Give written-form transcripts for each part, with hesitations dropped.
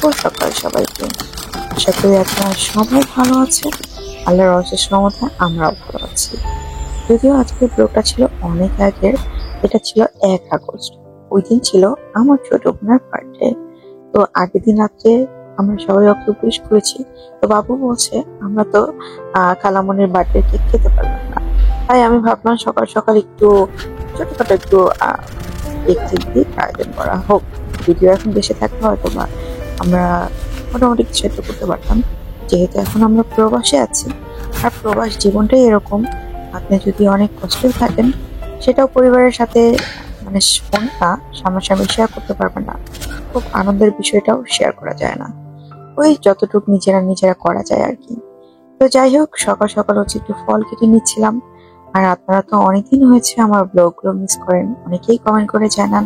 শুভ সকাল সবাইকে। আশা করি আপনারা সবাই ভালো আছে। আল্লাহর অশেষ রহমতে আমরাও ভালো আছি। যদিও আজকের ব্লগটা ছিল অনেক আগের, এটা ছিল 1 আগস্ট। ওই দিন ছিল আমার ছোট বোনের বার্থডে। তো আগের দিন রাত্রে আমরা সবাই ওকে উইশ করেছি। তো বাবু বলছে আমরা তো খালামনির বার্থডে কেক খেতে পারলাম না, তাই আমি ভাবলাম সকাল সকাল একটু ছোটখাটো একটু কেক টেক দিয়ে আয়োজন করা হোক। ভিডিও এখন বেশি থাকলে হয়তো বা আমরা মোটামুটি কিছু একটা করতে পারতাম, যেহেতু এখন আমরা প্রবাসে আছি। আর প্রবাস জীবনটাই এরকম, আপনি যদি অনেক কষ্টে থাকেন সেটাও পরিবারের সাথে মানে ফোন না সামনাসামনি শেয়ার করতে পারবেন না, খুব আনন্দের বিষয়টাও শেয়ার করা যায় না। ওই যতটুকু নিজেরা নিজেরা করা যায় আর কি। তো যাই হোক, সকাল সকাল হচ্ছে একটু ফল কেটে নিচ্ছিলাম। আর আপনারা তো অনেকদিন হয়েছে আমার ব্লগগুলো মিস করেন, অনেকেই কমেন্ট করে জানান,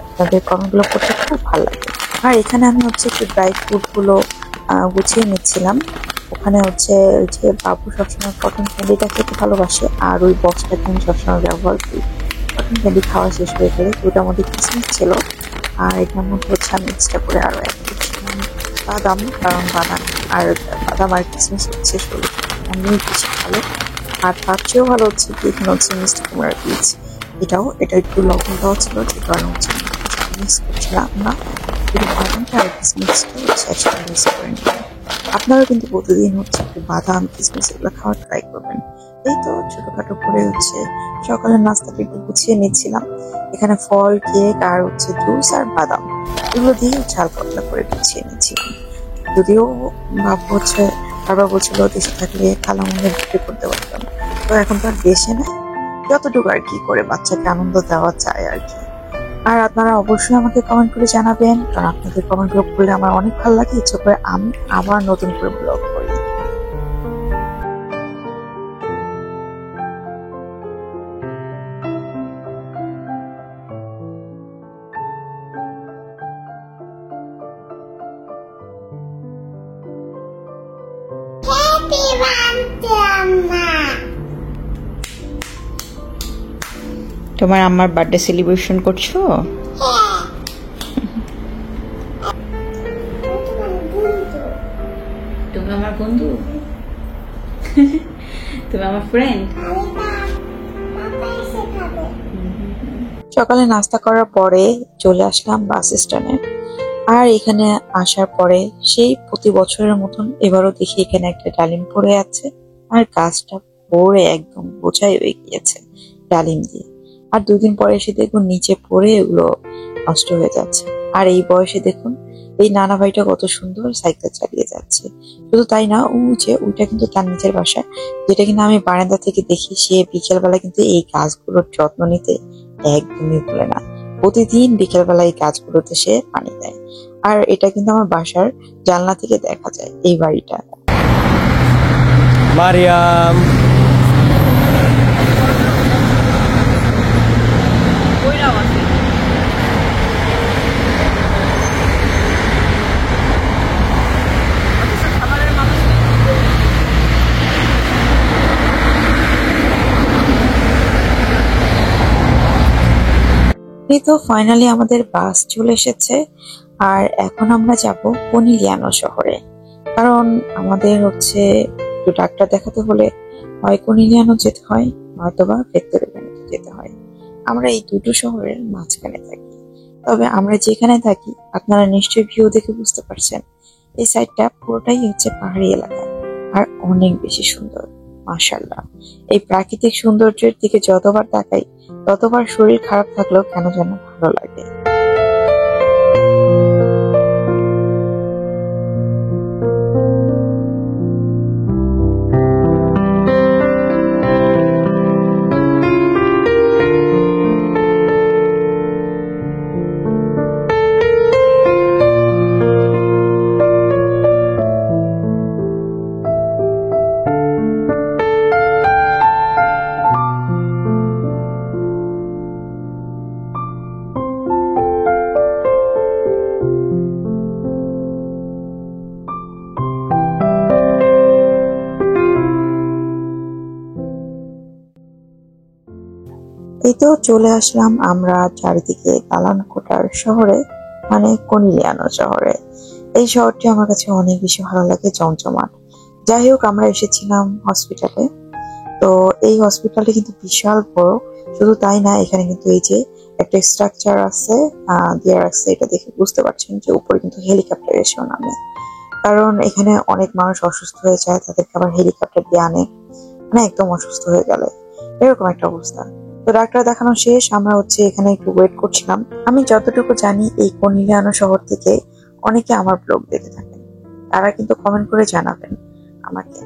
আপনাদের কমেন্টগুলো পড়তে খুব ভালো লাগে। আর এখানে আমি হচ্ছে একটু ড্রাই ফ্রুট গুলো গুছিয়ে নিচ্ছিলাম। ওখানে হচ্ছে ওই যে বাবু সবসময় কটন ক্যান্ডিটা খেতে ভালোবাসে, আর ওই বক্সটাকে আমি সবসময় ব্যবহার করি। কটন ক্যান্ডি খাওয়া শেষ হয়ে গেলে ওটার মধ্যে কিসমিস ছিল, আর এটার মধ্যে হচ্ছে আমি এক্সট্রা করে আরো এক বাদাম, কারণ বাদাম আর কিসমিস হচ্ছে শরীর অনেক বেশি ভালো। আর তার চেয়েও ভালো হচ্ছে কি এখানে হচ্ছে মিষ্টি কুমড়ার বীজ, এটা একটু লবণ দেওয়া ছিল, যে কারণে হচ্ছে মিক্স করছিলাম না, শুধু বাদামটা আর কিসমিসটা হচ্ছে একসাথে মিক্স করে নিলাম। আপনারাও কিন্তু প্রতিদিন হচ্ছে একটু বাদাম কিসমিস এগুলো খাওয়া ট্রাই করবেন। এই তো ছোটখাটো করে হচ্ছে সকালের নাস্তাটা একটু গুছিয়ে নিচ্ছিলাম। এখানে ফল, কেক আর হচ্ছে জুস আর বাদাম এগুলো দিয়ে ঝাল পাতলা করে গুছিয়ে নিচ্ছিলাম। যদিও বাবু হচ্ছে বারবার বলছিল দেশে থাকলে খালামুনির বিক্রি করতে পারতাম, তো এখন তো আর দেশে নাই, যতটুকু আর কি করে বাচ্চাকে আনন্দ দেওয়া যায় আর কি। আর আপনারা অবশ্যই আমাকে কমেন্ট করে জানাবেন, কারণ আপনাদের কমেন্ট গুলো করলে আমার অনেক ভালো লাগে, ইচ্ছে করে আমি আবার নতুন করে ব্লগ করি। তোমার আম্মার বার্থডে সেলিব্রেশন করছো? তুমি আমার বন্ধু, তুমি আমার ফ্রেন্ড। সকালে নাস্তা করার পরে চলে আসলাম বাস স্ট্যান্ডে। আর এখানে আসার পরে সেই প্রতি বছরের মতন এবারও দেখি এখানে একটা ডালিম পড়ে আছে, আর গাছটা পড়ে একদম বোঝাই হয়ে গিয়েছে ডালিম দিয়ে। আর 2 দিন পরে এসে দেখুন নিচে পড়ে এগুলো নষ্ট হয়ে যাচ্ছে। আর এই বয়সে দেখুন এই নানা ভাইটা কত সুন্দর সাইকেল চালিয়ে যাচ্ছে। শুধু তাই না, ওইটা কিন্তু তার নিজের বাসা, যেটা কিনা আমি বারান্দা থেকে দেখি। সে বিকেল বেলা কিন্তু এই গাছগুলোর যত্ন নিতে একদমই ভুলে না, প্রতিদিন বিকেল বেলা এই গাছগুলোতে সে পানি দেয়। আর এটা কিন্তু আমার বাসার জানলা থেকে দেখা যায় এই বাড়িটা। মারিয়াম, এই তো ফাইনালি আমাদের বাস চলে এসেছে। আর এখন আমরা যাব কনিলিয়ানো শহরে, কারণ আমাদের হচ্ছে একটু ডাক্তার দেখাতে হলে হয় কনিলিয়ানো যেতে হয়, নয়তোবা ভিক্টোরিয়া ভেনিসে যেতে হয়। আমরা এই দুটো শহরের মাঝখানে থাকি। তবে আমরা যেখানে থাকি আপনারা নিশ্চয়ই ভিউ দেখে বুঝতে পারছেন, এই সাইডটা পুরোটাই হচ্ছে পাহাড়ি এলাকা, আর অনেক বেশি সুন্দর মাশাআল্লাহ। এই প্রাকৃতিক সৌন্দর্যের দিকে যতবার তাকাই ততবার শরীর খারাপ থাকলেও কেন যেন ভালো লাগে। এই তো চলে আসলাম আমরা চারিদিকে দালান কোঠার শহরে, মানে কনিলিয়ানো শহরে। এই শহরটি আমার কাছে অনেক বেশি ভালো লাগে, জমজমাট। যাই হোক, আমরা এসেছিলাম হসপিটালে। তো এই হসপিটালটি কিন্তু বিশাল বড়। শুধু তাই না, এখানে কিন্তু এই যে একটা স্ট্রাকচার আছে দেওয়া আছে, এটা দেখে বুঝতে পারছেন যে উপরে কিন্তু হেলিকপ্টার এসেও নামে। কারণ এখানে অনেক মানুষ অসুস্থ হয়ে যায়, তাদেরকে আবার হেলিকপ্টার দিয়ে আনে, মানে একদম অসুস্থ হয়ে গেলে এরকম একটা অবস্থা। তো ডাক্তার দেখানো শেষ, আমরা এখানে একটু ওয়েট করছিলাম। আমি যতটুকু জানি এই কর্নিলিয়ানো শহর থেকে অনেকে আমার ব্লগ দেখে থাকেন, তারা কিন্তু কমেন্ট করে জানাবেন আমাকে।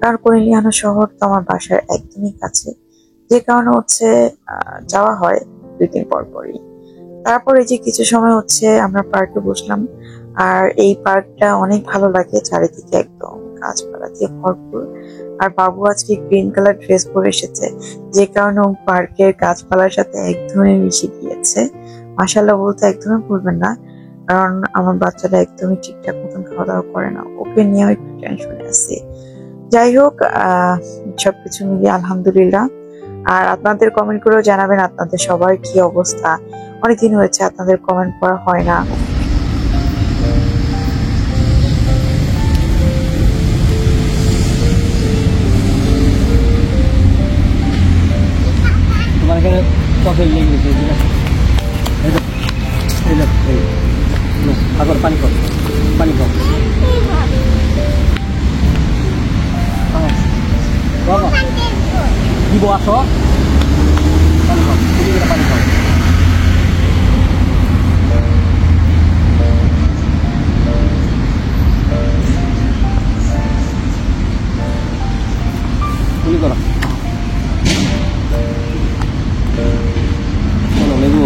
কারণ কর্নিলিয়ানো শহর তো আমার বাসার একদমই কাছে, যে কারণে যাওয়া হয় 2 দিন পর পরই। তারপর এই যে কিছু সময় আমরা পার্কে বসলাম। আর এই পার্কটা অনেক ভালো লাগে, চারিদিকে একদম গাছপালা দিয়ে ভরপুর। আর বাবু আজকে গ্রিন কালার ড্রেস পরে এসেছে, যে কারণে ও পার্কের গাছপালার সাথে একদমই মিশে গিয়েছে। মাশাআল্লাহ বলতে একদমই ভুলবেন না, কারণ আমার বাচ্চাটা একদমই ঠিকঠাক মতন খাওয়া দাওয়া করে না, ওকে নিয়েও একটু টেনশনে আছি। যাই হোক, সবকিছু মিলিয়ে আলহামদুলিল্লাহ। আর আপনাদের কমেন্ট করেও জানাবেন আপনাদের সবার কি অবস্থা। অনেকদিন হয়েছে আপনাদের কমেন্ট করা হয় না। তোমার এখানে চকের লেগে গেছে, আগর পানি কম, পানি কম। বাবা দিব আসো, পানি কম, পানি কম। গুলি করো, লেবু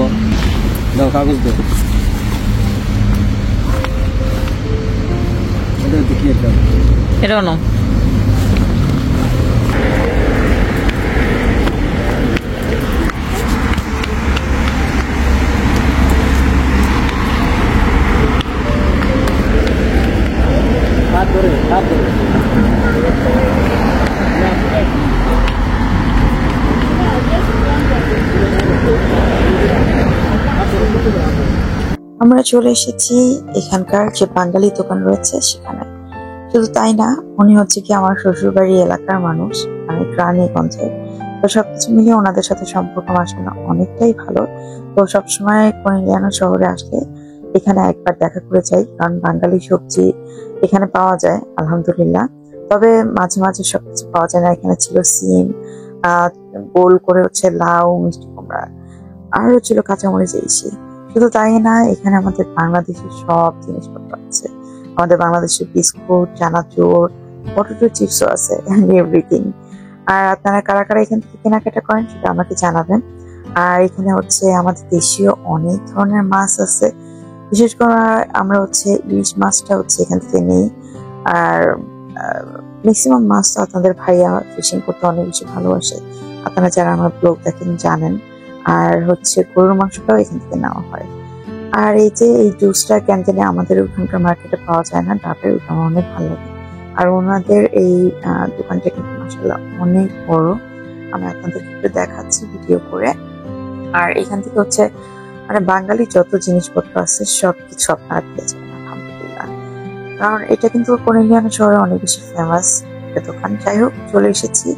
দাও, কাগজ দাও, দেখি একটা এটাও না। হাত ধরে, হাত ধরে। আমরা চলে এসেছি এখানকার যে বাঙালি দোকান রয়েছে সেখানে। শুধু তাই না, উনি কি আমার শ্বশুর বাড়ি এলাকার মানুষ, মানে গ্রামীগঞ্জের। তো সবকিছু মিলিয়ে ওনাদের সাথে সম্পর্ক মাশাআল্লাহ অনেকটাই ভালো। তো সবসময় কর্নিলিয়ানো শহরে আসলে এখানে একবার দেখা করে যাই, কারণ বাঙালি সবজি এখানে পাওয়া যায় আলহামদুলিল্লাহ। তবে মাঝে মাঝে সবকিছু পাওয়া যায় না। এখানে ছিল সিম, গোল করে লাউ, মিষ্টি কুমড়া, আরো ছিল কাঁচামরিচ ইসি। শুধু তাই না, এখানে আমাদের বাংলাদেশের সব জিনিসপত্র আছে। আমাদের বাংলাদেশের বিস্কুট, চানাচুর, পটেটো চিপসও আছে, এভরিথিং। আর আপনারা কারা কারা এখান থেকে কেনাকাটা করেন সেটা আমাকে জানাবেন। আর এখানে আমাদের দেশীয় অনেক ধরনের মাছ আছে। বিশেষ করে আমরা ইলিশ মাছটা এখান থেকে নেই। আর ম্যাক্সিমাম মাছ তো আপনাদের ভাইয়া ফিশিং করতে অনেক বেশি ভালোবাসে, আপনারা যারা আমার ব্লগ দেখেন জানেন। আর গরুর মাংসটাও এখান থেকে নেওয়া হয়। আর এই যে এই জুসটা ক্যান্টিনে আমাদের ওখানকার মার্কেটে পাওয়া যায় না, ডাবের, ওটা আমার অনেক ভালো লাগে। আর ওনাদের এই দোকানটা কিন্তু মাশাআল্লাহ অনেক বড়, আমি আপনাদের একটু দেখাচ্ছি ভিডিও করে। আর এখান থেকে মানে বাঙালি যত জিনিসপত্র আছে সবকিছু আপনারা পেয়ে যাবেন আলহামদুলিল্লাহ। কারণ এটা কিন্তু কর্নিলিয়ানো শহরে অনেক বেশি ফেমাস একটা দোকান। যাই হোক, চলে এসেছি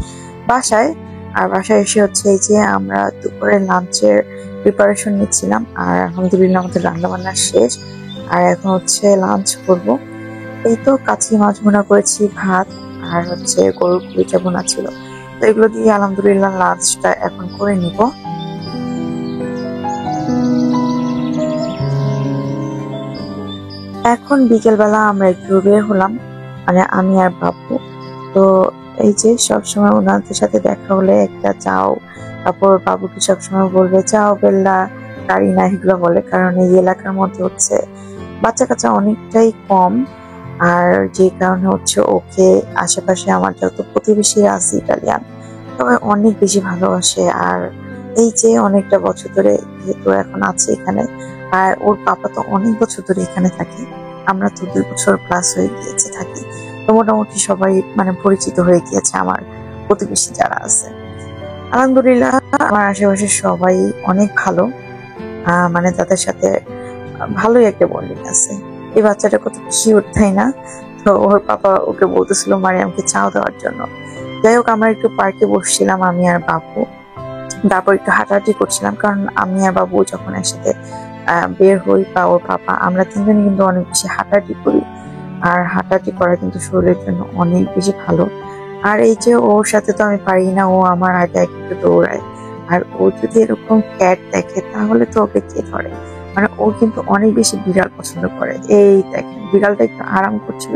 বাসায়। আর বাসায় এসে এই যে আমরা দুপুরের লাঞ্চের প্রিপারেশন নিচ্ছিলাম। আর আলহামদুলিল্লাহ আমাদের রান্না বান্না শেষ। আর এখন লাঞ্চ করব। এই তো কাচ্চি মাছ ভুনা করেছি, ভাত, আর গরুর কুড়িটা ভুনা ছিল। তো এগুলো দিয়ে আলহামদুলিল্লাহ লাঞ্চটা এখন করে নিব। এখন বিকেলবেলা আমরা একটু বের হলাম, মানে আমি আর বাবু। তো এই যে সবসময় ওনাদের সাথে দেখা হলে একটা চাও, তারপর বাবুকে সবসময় বলবে চাও বেল্লা, গাড়ি না, এগুলো বলে। কারণ এই এলাকার মধ্যে বাচ্চা কাচ্চা অনেকটাই কম। আর যে কারণে ওকে আশেপাশে আমার যত প্রতিবেশী আছে ইটালিয়ান, তবে অনেক বেশি ভালোবাসে। আর এই যে অনেকটা বছর ধরে যেহেতু এখন আছে এখানে, আর ওর পাপা তো অনেক বছর ধরে এখানে থাকে। আমরা তো 2 বছর প্লাস হয়ে গিয়েছে থাকি। তো মোটামুটি সবাই মানে পরিচিত হয়ে গিয়েছে আমার প্রতিবেশী যারা আছে। আলহামদুলিল্লাহ আমার আশেপাশে সবাই অনেক ভালো, মানে তাদের সাথে ভালোই একটা বন্ডিং আছে। এই বাচ্চাটা কত কিউট, তাই না? তো ওর পাপা ওকে বলতেছিল মারিয়ামকে চাও দেওয়ার জন্য। যাই হোক, আমরা একটু পার্কে বসছিলাম আমি আর বাবু, তারপর একটু হাঁটাহাঁটি করছিলাম, কারণ আমি আর বাবু যখন একসাথে বের হই বা ওর পাপা, আমরা তিনজনে কিন্তু অনেক বেশি হাঁটাহাঁটি করি। আর হাঁটাহাঁটি করা কিন্তু শরীরের জন্য অনেক বেশি ভালো। আর এই যে ওর সাথে তো আমি পারি না, ও আমার আগে আগে একটু দৌড়ায়। আর ও যদি এরকম ক্যাট দেখে তাহলে তো ওকে কে ধরে। মানে ও কিন্তু অনেক বেশি বিড়াল পছন্দ করে। এই দেখেন, বিড়ালটা একটু আরাম করছিল,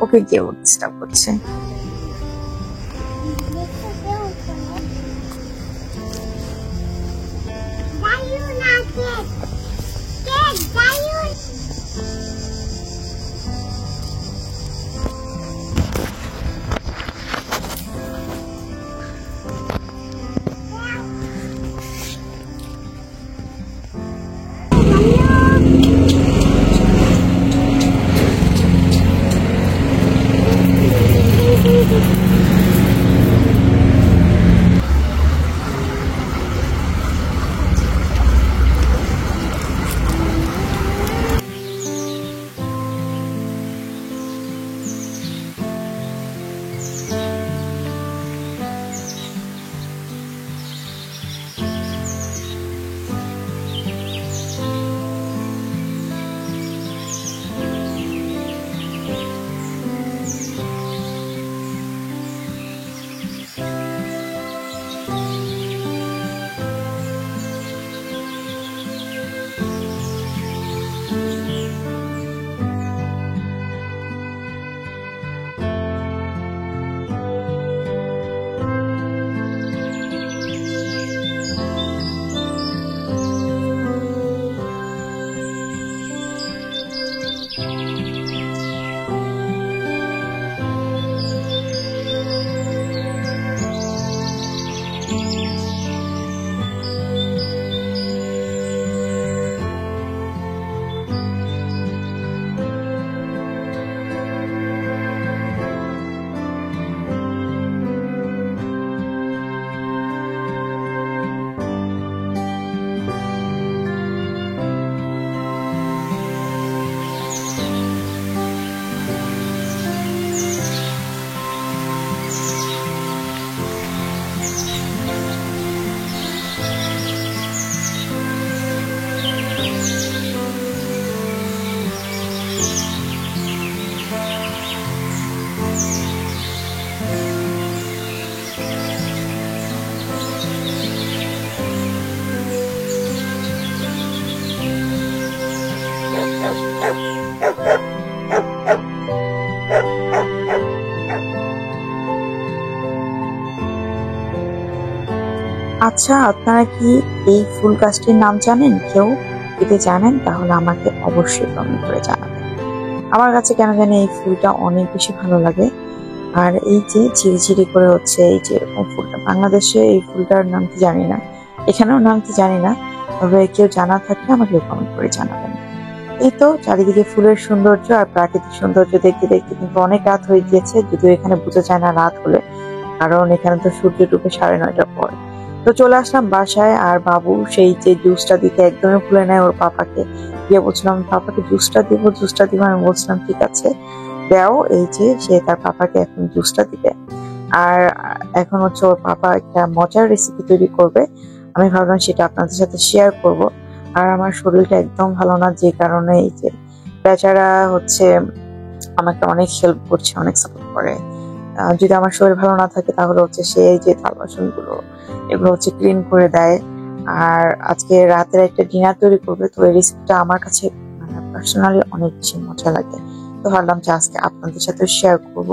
ওকে কেউ ডিস্টার্ব করছে। আচ্ছা, আপনারা কি এই ফুল গাছটির নাম জানেন কেউ? যদি জানেন তাহলে আমাকে অবশ্যই কমেন্ট করে জানাবেন। আমার কাছে কেন জানি এই ফুলটা অনেক বেশি ভালো লাগে। আর এই যে ঝিরিঝিরি করে হচ্ছে এই যে এরকম ফুলটা, বাংলাদেশে এই ফুলটার নাম কি জানি না, এখানেও নাম কি জানি না, তবে কেউ জানা থাকলে আমাকে কমেন্ট করে জানাবেন। এই তো চারিদিকে ফুলের সৌন্দর্য আর প্রাকৃতিক সৌন্দর্য দেখতে দেখতে কিন্তু অনেক রাত হয়ে গিয়েছে, যদিও এখানে বোঝা যায় না রাত হলে, কারণ এখানে তো সূর্য ডুবে 9:30টার পর। তো চলে আসলাম বাসায়, আর বাবু সেই যে জুসটা দিতে একদমই ভুলে নেয় ওর পাপাকে। গিয়ে বলছিলাম পাপাকে জুসটা দিব, জুসটা দিব, আমি বলছিলাম ঠিক আছে দাও। এই যে সে তার পাপাকে এখন জুসটা দিবে। আর এখন হচ্ছে ওর পাপা একটা মজার রেসিপি তৈরি করবে, আমি ভাবলাম সেটা আপনাদের সাথে শেয়ার করব। আর আমার শরীরটা একদম ভালো না, যে কারণে এই যে বেচারা হচ্ছে আমাকে অনেক হেল্প করছে, অনেক সাপোর্ট করে। যদি আমার শরীর ভালো না থাকে তাহলে হচ্ছে সে এই যে থাল বাসন গুলো এগুলো হচ্ছে ক্লিন করে দেয়। আর আজকে রাতের একটা ডিনার তৈরি করবে, তো এই রেসিপিটা আমার কাছে মানে পার্সোনালি অনেক বেশি মজা লাগে। তো ভাবলাম যে আজকে আপনাদের সাথে শেয়ার করব।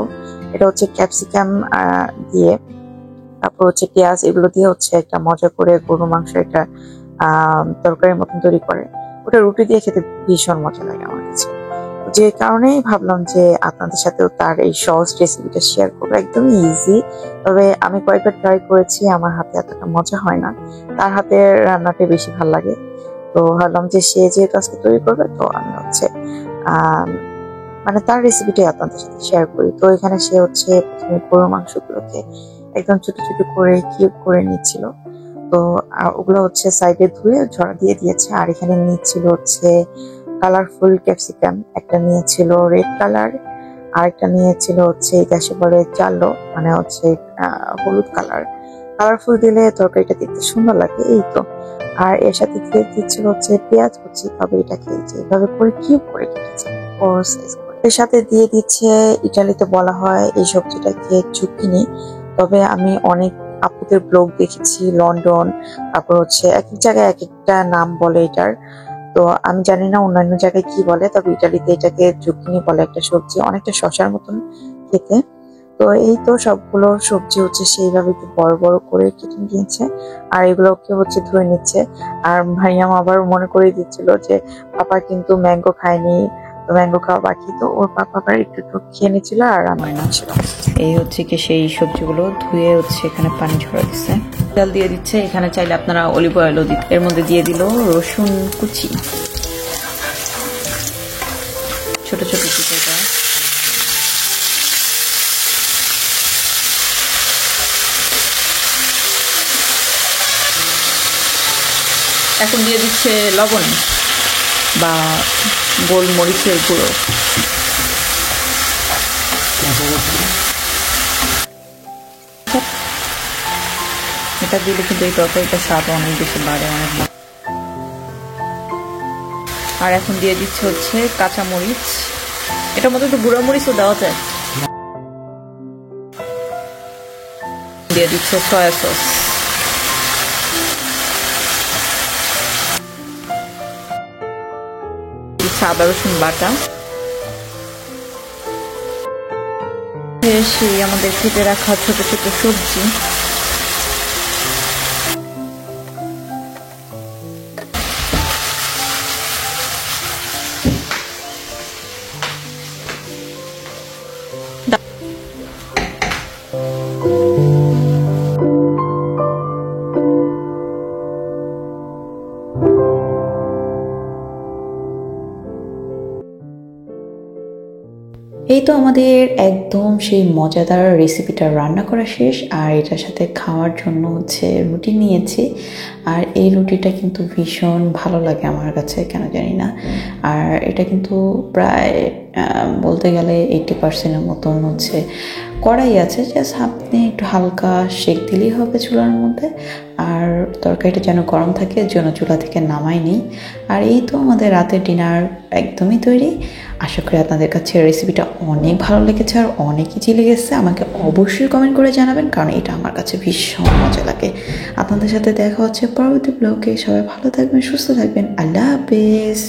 এটা হচ্ছে ক্যাপসিকাম দিয়ে, তারপর হচ্ছে পেঁয়াজ, এগুলো দিয়ে হচ্ছে একটা মজা করে গরু মাংস একটা তরকারির মতন তৈরি করে। ওটা রুটি দিয়ে খেতে ভীষণ মজা লাগে আমার কাছে। যে কারণেই ভাবলাম যে আপনাদের সাথেও তার এই সহজ রেসিপিটা শেয়ার করবো, একদমই ইজি। তবে আমি কয়েকবার ট্রাই করেছি, আমার হাতে এতটা মজা হয় না, তার হাতের রান্নাটা বেশি ভালো লাগে। তো ভাবলাম যে সে যেহেতু আজকে তৈরি করবে, তো আমি হচ্ছে মানে তার রেসিপিটাই আপনাদের সাথে শেয়ার করি। তো এখানে সে হচ্ছে প্রথমে গরুর মাংসগুলোকে একদম ছোট ছোট করে কিউব করে নিচ্ছিল। তো ওগুলো হচ্ছে সাইডে ধুয়ে ঝরা দিয়ে দিয়েছে। আর এখানে নিচ্ছিল হচ্ছে কালারফুল ক্যাপসিকাম, একটা নিয়েছিল রেড কালার, আরেকটা নিয়েছিল হচ্ছে দেশে বলে জালো, মানে হচ্ছে হলুদ কালার। কালারফুল দিলে তরকারিটা দেখতে সুন্দর লাগে, এই তো। আর এর সাথে দিয়ে দিচ্ছিল হচ্ছে পেঁয়াজ কুচি, তবে এটাকে এইভাবে করে কিউব করে কেটেছে, বড় সাইজ করে। এর সাথে দিয়ে দিচ্ছে, ইটালিতে বলা হয় এই সবজিটাকে জুকিনি, তবে আমি অনেক আপুদের ব্লগ দেখেছি, লন্ডন, তারপর হচ্ছে এক এক জায়গায় এক একটা নাম বলে এটার। তো আমি জানি না অন্যান্য জায়গায় কি বলে, তবে ইটালিতে এটাকে জুকিনি বলে, একটা সবজি অনেকটা শসার মতন খেতে। তো এই তো সবগুলো সবজি হচ্ছে সেইভাবে একটু বড় বড় করে কেটে নিয়েছে, আর এগুলোকে হচ্ছে ধুয়ে নিচ্ছে। আর ভাইয়াম আবার মনে করে দিচ্ছিল যে পাপা কিন্তু ম্যাঙ্গো খায়নি, তো ম্যাঙ্গো খাওয়া বাকি, তো ওর পাপা আবার একটু একটু খেয়ে নিচ্ছিল আর আমি নিচ্ছিল। এই হচ্ছে কি সেই সবজিগুলো ধুয়ে হচ্ছে এখানে পানি ঝরা দিচ্ছে, তেল দিয়ে দিচ্ছে। এখানে চাইলে আপনারা অলিভ অয়েলও দিতে। এর মধ্যে দিয়ে দিল রসুন কুচি, ছোট ছোট কুচি করা। এখন দিয়ে দিচ্ছে লবণ বা গোলমরিচের গুঁড়ো। এটা দিলে কিন্তু এই তরকারিটা স্বাদ অনেক বেশি বাড়ে, অনেক। আর এখন দিয়ে দিচ্ছে হচ্ছে কাঁচা মরিচ, এটার মধ্যে একটু গুঁড়া মরিচও দেওয়া যায়। দিয়ে দিচ্ছে সয়া সস, দিচ্ছে আদা রসুন বাটা। সেই আমাদের কেটে রাখা ছোট ছোট সবজি, এই তো আমাদের একদম সেই মজাদার রেসিপিটা রান্না করা শেষ। আর এটার সাথে খাওয়ার জন্য হচ্ছে রুটি নিয়েছি, আর এই রুটিটা কিন্তু ভীষণ ভালো লাগে আমার কাছে, কেন জানি না। আর এটা কিন্তু প্রায় বলতে গেলে 80% মতন হচ্ছে কড়াই আছে, জাস্ট আপনি একটু হালকা সেক দিলেই হবে চুলার মধ্যে। আর তরকারিটা যেন গরম থাকে, এর জন্য চুলা থেকে নামাই নিই। আর এই তো আমাদের রাতের ডিনার একদমই তৈরি। আশা করি আপনাদের কাছে রেসিপিটা অনেক ভালো লেগেছে আর অনেক ইজি লেগেছে। আমাকে অবশ্যই কমেন্ট করে জানাবেন, কারণ এটা আমার কাছে ভীষণ মজা লাগে। আপনাদের সাথে দেখা হচ্ছে পরবর্তী ব্লগে। সবাই ভালো থাকবেন, সুস্থ থাকবেন। আল্লাহ হাফেজ।